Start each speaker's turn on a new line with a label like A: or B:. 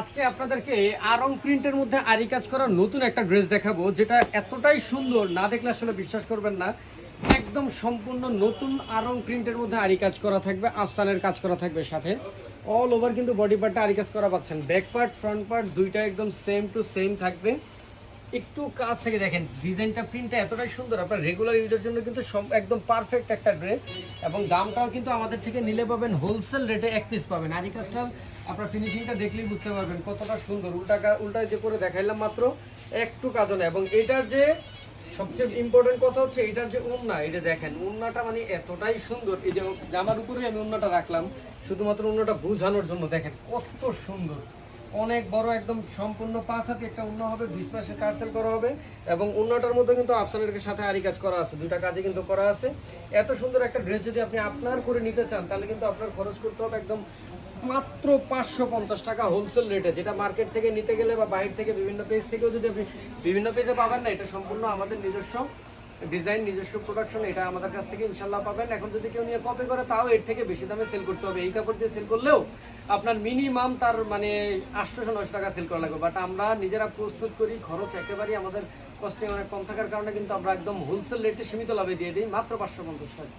A: আজকে আপনাদেরকে আরং প্রিন্টের মধ্যে আরি কাজ করা নতুন একটা ড্রেস দেখাবো, যেটা এতটাই সুন্দর না দেখলে আসলে বিশ্বাস করবেন না। একদম সম্পূর্ণ নতুন আরং প্রিন্টের মধ্যে আরি কাজ করা থাকবে, আফসানের কাজ করা থাকবে সাথে। অল ওভার কিন্তু বডি পার্টটা আরি কাজ করা পাচ্ছেন, ব্যাক পার্ট ফ্রন্ট পার্ট দুইটা একদম সেম টু সেম থাকবে। একটু কাজ থেকে দেখেন ডিজাইনটা, প্রিন্টটা এতটাই সুন্দর, আপনার রেগুলার ইউজের জন্য কিন্তু একদম পারফেক্ট একটা ড্রেস। এবং দামটাও কিন্তু আমাদের থেকে নিলে পাবেন হোলসেল রেটে, এক পিস পাবেন। আরি কাজটা আপনার ফিনিশিংটা দেখলেই বুঝতে পারবেন কতটা সুন্দর। উল্টায় যে করে দেখাইলাম মাত্র একটু কাজও না। এবং এটার যে সবচেয়ে ইম্পর্টেন্ট কথা হচ্ছে এটার যে ওড়না, এটা দেখেন ওড়নাটা মানে এতটাই সুন্দর। এই যে জামার উপরেই আমি ওড়নাটা রাখলাম শুধুমাত্র ওড়নাটা বোঝানোর জন্য, দেখেন কত সুন্দর। অনেক বড় একদম সম্পূর্ণ 5 হাতে একটা ওড়না হবে, 2 পাশে টার্সেল করা হবে। এবং ওড়নাটার মধ্যে কিন্তু আফসানের সাথে আরি কাজ করা আছে, দুইটা কাজে কিন্তু করা আছে। এত সুন্দর একটা ড্রেস যদি আপনি আপনার করে নিতে চান তাহলে কিন্তু আপনার খরচ করতে হবে একদম মাত্র 550 টাকা হোলসেল রেটে, যেটা মার্কেট থেকে নিতে গেলে বা বাইরে থেকে বিভিন্ন পেজ থেকেও যদি আপনি বিভিন্ন পেজে পাবেন না। এটা সম্পূর্ণ আমাদের নিজস্ব ডিজাইন, নিজস্ব প্রোডাকশন, এটা আমাদের কাছ থেকে ইনশাল্লাহ পাবেন। এখন যদি কেউ নিয়ে কপি করে তাও এর থেকে বেশি দামে সেল করতে হবে। এই কাপড় দিয়ে সেল করলেও আপনার মিনিমাম তার মানে 800-900 টাকা সেল করা লাগবে। বাট আমরা নিজেরা প্রস্তুত করি, খরচ একেবারেই আমাদের কস্টিং অনেক কম থাকার কারণে কিন্তু আমরা একদম হোলসেল রেটে সীমিত লাভে দিয়ে দিই, মাত্র 550 টাকা।